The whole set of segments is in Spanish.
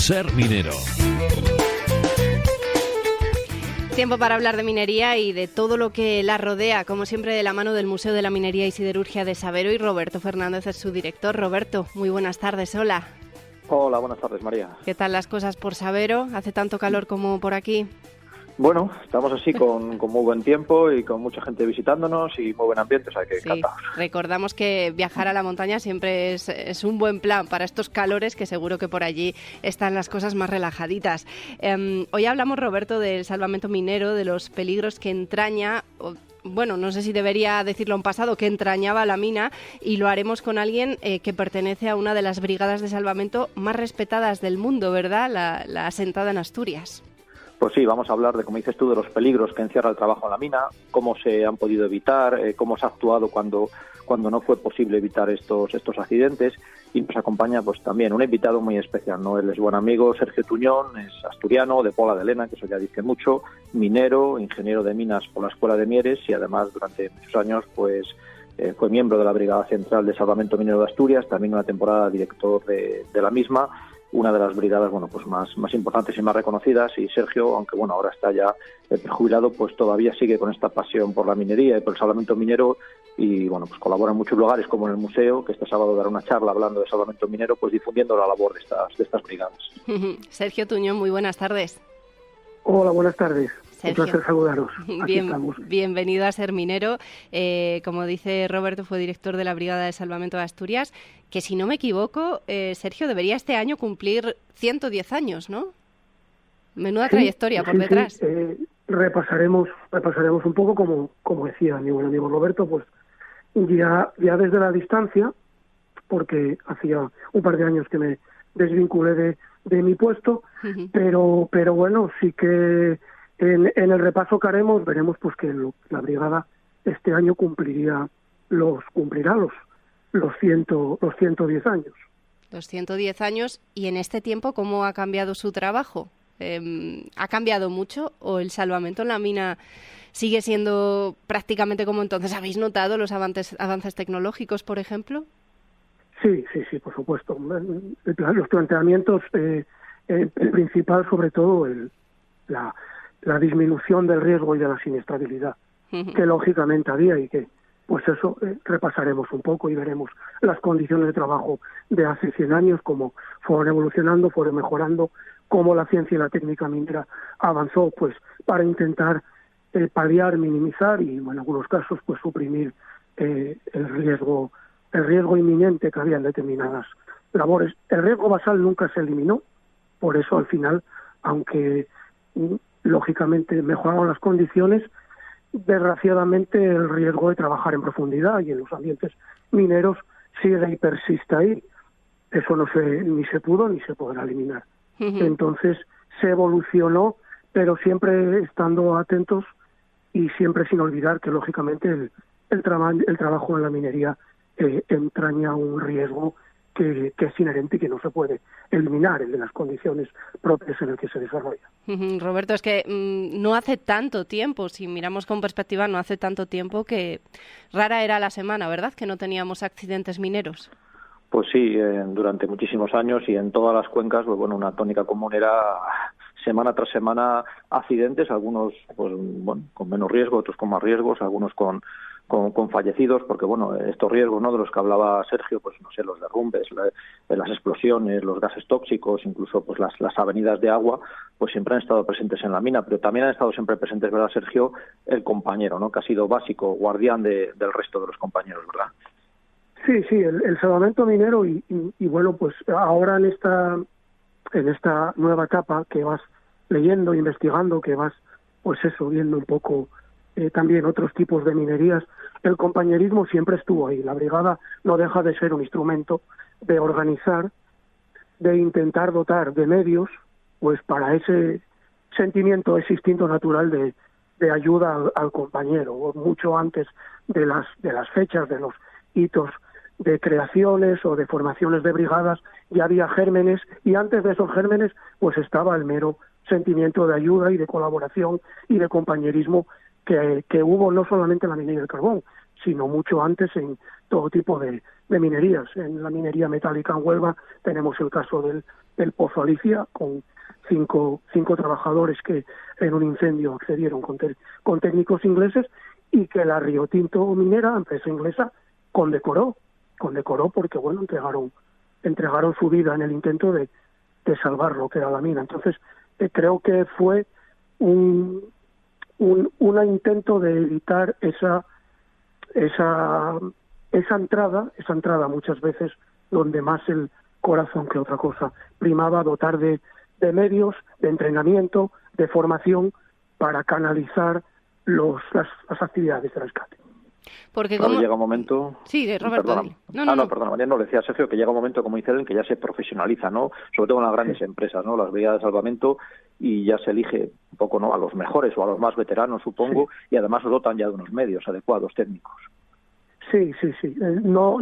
Ser Minero. Tiempo para hablar de minería y de todo lo que la rodea, como siempre de la mano del Museo de la Minería y Siderurgia de Sabero, y Roberto Fernández es su director. Roberto, muy buenas tardes, hola. Hola, buenas tardes, María. ¿Qué tal las cosas por Sabero? ¿Hace tanto calor como por aquí? Bueno, estamos así con muy buen tiempo y con mucha gente visitándonos y muy buen ambiente, o sea que encantados. Recordamos que viajar a la montaña siempre es un buen plan para estos calores, que seguro que por allí están las cosas más relajaditas. Hoy hablamos, Roberto, del salvamento minero, de los peligros que entraña, bueno, no sé si debería decirlo en pasado, que entrañaba la mina, y lo haremos con alguien que pertenece a una de las brigadas de salvamento más respetadas del mundo, ¿verdad? La asentada en Asturias. Pues sí, vamos a hablar de, como dices tú, de los peligros que encierra el trabajo en la mina, cómo se han podido evitar, cómo se ha actuado cuando no fue posible evitar estos accidentes, y nos acompaña pues también un invitado muy especial, ¿no? Él es buen amigo, Sergio Tuñón, es asturiano, de Pola de Lena, que eso ya dice mucho, minero, ingeniero de minas por la Escuela de Mieres y además durante muchos años pues fue miembro de la Brigada Central de Salvamento Minero de Asturias, también una temporada director de la misma, una de las brigadas pues más importantes y más reconocidas. Y Sergio, aunque ahora está ya jubilado, pues todavía sigue con esta pasión por la minería y por el salvamento minero, y pues colabora en muchos lugares, como en el museo, que este sábado dará una charla hablando de salvamento minero, pues difundiendo la labor de estas brigadas. Sergio Tuñón, muy buenas tardes. Hola, buenas tardes. Sergio. Un placer saludaros. Bienvenido a Ser Minero. Como dice Roberto, fue director de la Brigada de Salvamento de Asturias, que si no me equivoco, Sergio, debería este año cumplir 110 años, ¿no? Menuda trayectoria por detrás. Sí. Repasaremos un poco, como decía mi buen amigo Roberto, pues ya desde la distancia, porque hacía un par de años que me desvinculé de mi puesto, pero bueno, sí que en el repaso que haremos veremos pues que la brigada este año cumplirá los 110 años. Los 110 años, y en este tiempo, ¿cómo ha cambiado su trabajo? ¿Ha cambiado mucho o el salvamento en la mina sigue siendo prácticamente como entonces? ¿Habéis notado los avances tecnológicos, por ejemplo? Sí, por supuesto. Los planteamientos, el principal sobre todo la disminución del riesgo y de la siniestrabilidad, que lógicamente había, y que pues eso repasaremos un poco y veremos las condiciones de trabajo de hace 100 años, cómo fueron evolucionando, fueron mejorando, cómo la ciencia y la técnica minera avanzó pues para intentar paliar, minimizar y en algunos casos pues suprimir el riesgo inminente que había en determinadas labores. El riesgo basal nunca se eliminó, por eso al final, aunque lógicamente mejoraron las condiciones, desgraciadamente el riesgo de trabajar en profundidad y en los ambientes mineros sigue y persiste ahí. Eso ni se pudo ni se podrá eliminar. Entonces se evolucionó, pero siempre estando atentos y siempre sin olvidar que lógicamente el trabajo en la minería entraña un riesgo que es inherente y que no se puede eliminar, el de las condiciones propias en el que se desarrolla. Roberto, es que no hace tanto tiempo, si miramos con perspectiva, no hace tanto tiempo que rara era la semana, ¿verdad?, que no teníamos accidentes mineros. Pues sí, durante muchísimos años y en todas las cuencas, pues una tónica común era semana tras semana accidentes, algunos pues con menos riesgo, otros con más riesgos, algunos con fallecidos, porque estos riesgos, ¿no?, de los que hablaba Sergio, pues no sé, los derrumbes, las explosiones, los gases tóxicos, incluso pues las avenidas de agua, pues siempre han estado presentes en la mina, pero también han estado siempre presentes, ¿verdad, Sergio?, el compañero, ¿no?, que ha sido básico, guardián del resto de los compañeros, ¿verdad? Sí, el salvamento minero y pues ahora en esta nueva etapa que vas leyendo, investigando, que vas pues viendo un poco también otros tipos de minerías, el compañerismo siempre estuvo ahí. La brigada no deja de ser un instrumento de organizar, de intentar dotar de medios pues para ese sentimiento, ese instinto natural de ayuda al compañero, mucho antes de las fechas, de los hitos de creaciones o de formaciones de brigadas, ya había gérmenes, y antes de esos gérmenes pues estaba el mero sentimiento de ayuda y de colaboración y de compañerismo que hubo no solamente en la minería del carbón, sino mucho antes en todo tipo de minerías. En la minería metálica en Huelva tenemos el caso del Pozo Alicia, con cinco trabajadores que en un incendio accedieron con técnicos ingleses, y que la Río Tinto Minera, empresa inglesa, condecoró porque, bueno, entregaron su vida en el intento de salvar lo que era la mina. Entonces, creo que fue un intento de evitar esa entrada muchas veces donde más el corazón que otra cosa primaba, dotar de medios, de entrenamiento, de formación para canalizar las actividades de rescate. Porque claro, llega un momento... Sí, Roberto. Perdona, María, no, le decía Sergio que llega un momento, como dice él, en que ya se profesionaliza, ¿no? Sobre todo en las grandes empresas, ¿no? Las brigadas de salvamento, y ya se elige un poco, ¿no?, a los mejores o a los más veteranos, supongo, y además los dotan ya de unos medios adecuados, técnicos. Sí. No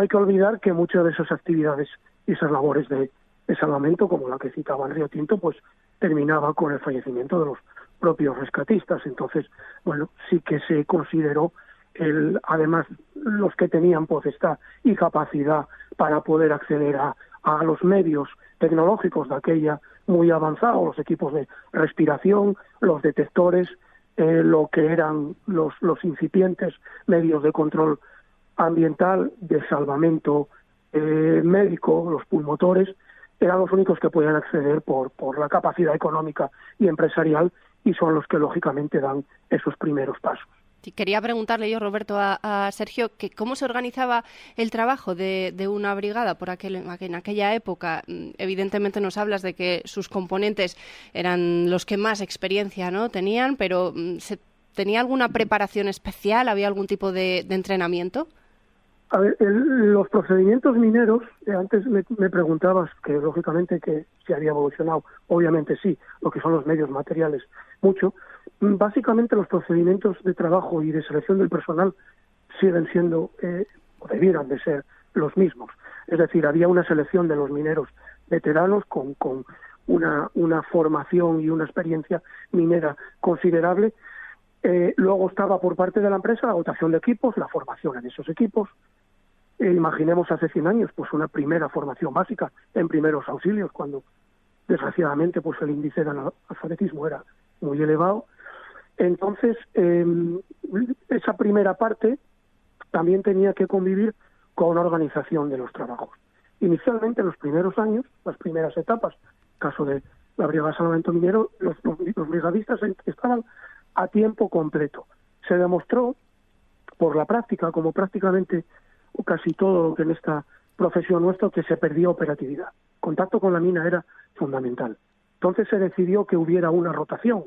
hay que olvidar que muchas de esas actividades y esas labores de salvamento, como la que citaba en Río Tinto, pues terminaba con el fallecimiento de los propios rescatistas. Entonces, bueno, sí que se consideró además los que tenían potestad y capacidad para poder acceder a los medios tecnológicos de aquella muy avanzados, los equipos de respiración, los detectores, lo que eran los incipientes medios de control ambiental, de salvamento médico, los pulmotores, eran los únicos que podían acceder por la capacidad económica y empresarial, y son los que lógicamente dan esos primeros pasos. Sí, quería preguntarle yo, Roberto, a Sergio, que cómo se organizaba el trabajo de una brigada en aquella época. Evidentemente nos hablas de que sus componentes eran los que más experiencia, ¿no?, tenían, pero ¿tenía alguna preparación especial? ¿Había algún tipo de entrenamiento? A ver, los procedimientos mineros, antes me preguntabas que lógicamente que si había evolucionado, obviamente sí, lo que son los medios materiales, mucho. Básicamente los procedimientos de trabajo y de selección del personal siguen siendo, o debieran de ser, los mismos. Es decir, había una selección de los mineros veteranos con una formación y una experiencia minera considerable. Luego estaba por parte de la empresa la dotación de equipos, la formación en esos equipos. Imaginemos hace 100 años pues una primera formación básica en primeros auxilios, cuando desgraciadamente pues el índice de analfabetismo era muy elevado. Entonces, esa primera parte también tenía que convivir con una organización de los trabajos. Inicialmente, en los primeros años, las primeras etapas, caso de la Brigada de Salvamento Minero, los brigadistas estaban a tiempo completo. Se demostró por la práctica, como prácticamente casi todo lo que en esta profesión nuestra, que se perdía operatividad. Contacto con la mina era fundamental. Entonces se decidió que hubiera una rotación,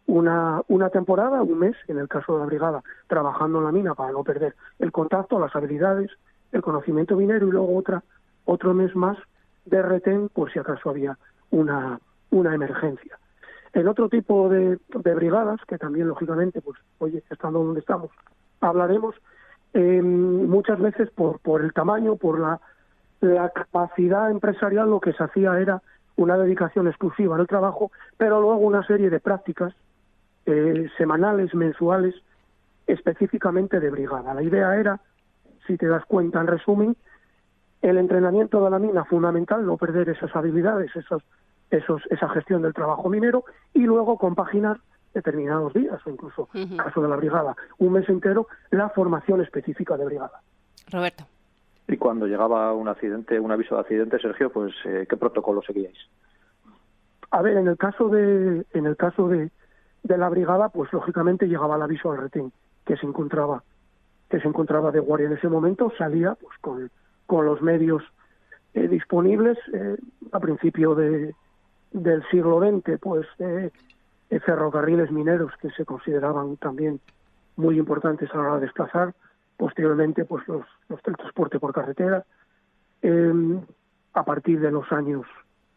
una temporada, un mes, en el caso de la brigada, trabajando en la mina para no perder el contacto, las habilidades, el conocimiento minero, y luego otro mes más de retén por si acaso había una emergencia. En otro tipo de brigadas, que también lógicamente, pues oye, estando donde estamos, hablaremos, muchas veces por el tamaño, por la capacidad empresarial, lo que se hacía era una dedicación exclusiva al trabajo, pero luego una serie de prácticas semanales, mensuales, específicamente de brigada. La idea era, si te das cuenta, en resumen, el entrenamiento de la mina fundamental, no perder esas habilidades, esa gestión del trabajo minero, y luego compaginar determinados días, o incluso, en el caso de la brigada, un mes entero, la formación específica de brigada. Roberto. Y cuando llegaba un accidente, un aviso de accidente, Sergio, pues ¿qué protocolo seguíais? A ver, en el caso de la brigada, pues lógicamente llegaba el aviso al retén que se encontraba de guardia en ese momento, salía pues con los medios disponibles. A principio del siglo XX, pues ferrocarriles mineros que se consideraban también muy importantes a la hora de desplazar. Posteriormente, pues el transporte por carretera. A partir de los años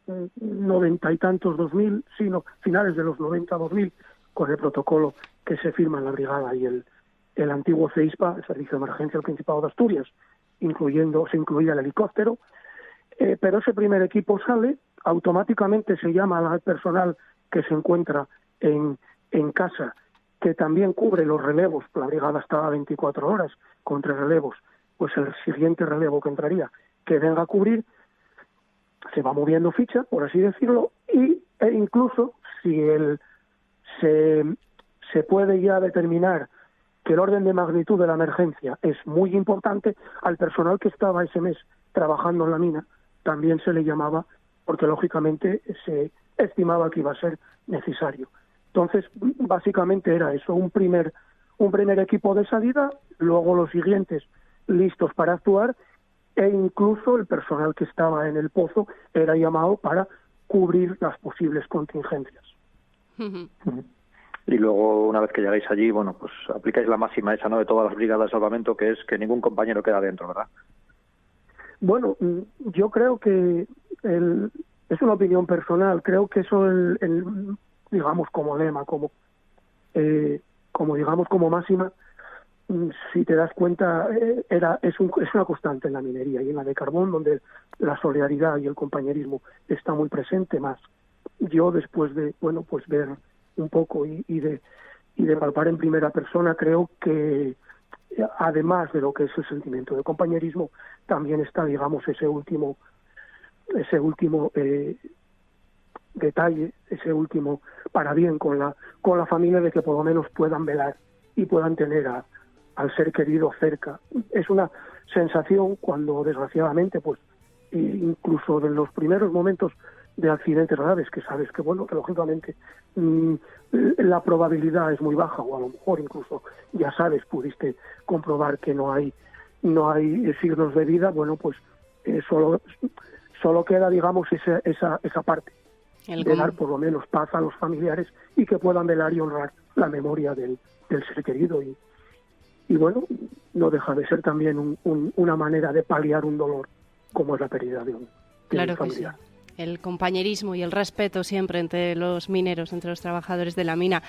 90 y tantos, 2000, finales de los 90, 2000, con el protocolo que se firma en la brigada y el antiguo CEISPA, el Servicio de Emergencia del Principado de Asturias, se incluía el helicóptero, pero ese primer equipo sale, automáticamente se llama al personal que se encuentra en casa, que también cubre los relevos. La brigada estaba 24 horas con 3 relevos, pues el siguiente relevo que entraría, que venga a cubrir, se va moviendo ficha, por así decirlo, e incluso si se puede ya determinar que el orden de magnitud de la emergencia es muy importante, al personal que estaba ese mes trabajando en la mina también se le llamaba, porque lógicamente se estimaba que iba a ser necesario. Entonces, básicamente era eso, un primer equipo de salida, luego los siguientes listos para actuar, e incluso el personal que estaba en el pozo era llamado para cubrir las posibles contingencias. Y luego, una vez que llegáis allí, bueno, pues aplicáis la máxima esa, ¿no?, de todas las brigadas de salvamento, que es que ningún compañero queda dentro, ¿verdad? Bueno, yo creo que es una opinión personal. Creo que eso, digamos, como lema, como digamos, como máxima, si te das cuenta, es una constante en la minería y en la de carbón, donde la solidaridad y el compañerismo está muy presente más. Yo, después de, bueno, pues ver un poco y de palpar en primera persona, creo que además de lo que es el sentimiento de compañerismo, también está, digamos, ese último detalle, ese último parabién con la familia, de que por lo menos puedan velar y puedan tener al ser querido cerca. Es una sensación cuando, desgraciadamente, pues incluso de los primeros momentos de accidentes graves, que sabes que, bueno, que lógicamente la probabilidad es muy baja, o a lo mejor incluso ya sabes, pudiste comprobar que no hay signos de vida, bueno, pues solo queda, digamos, esa parte de dar por lo menos paz a los familiares y que puedan velar y honrar la memoria del ser querido, y bueno, no deja de ser también una manera de paliar un dolor como es la pérdida de un familiar. Sí. El compañerismo y el respeto siempre entre los mineros, entre los trabajadores de la mina.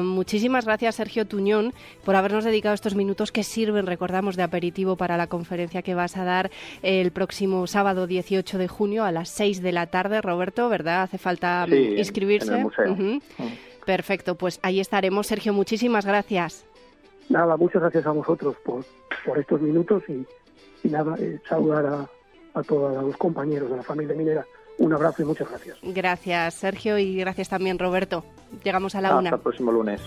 Muchísimas gracias, Sergio Tuñón, por habernos dedicado estos minutos que sirven, recordamos, de aperitivo para la conferencia que vas a dar el próximo sábado 18 de junio a las 6 de la tarde. Roberto, ¿verdad? Hace falta inscribirse. En el museo. Perfecto, pues ahí estaremos. Sergio, muchísimas gracias. Nada, muchas gracias a vosotros por estos minutos y nada, saludar a todos los compañeros de la familia minera. Un abrazo y muchas gracias. Gracias, Sergio, y gracias también, Roberto. Llegamos a la 1. Hasta el próximo lunes.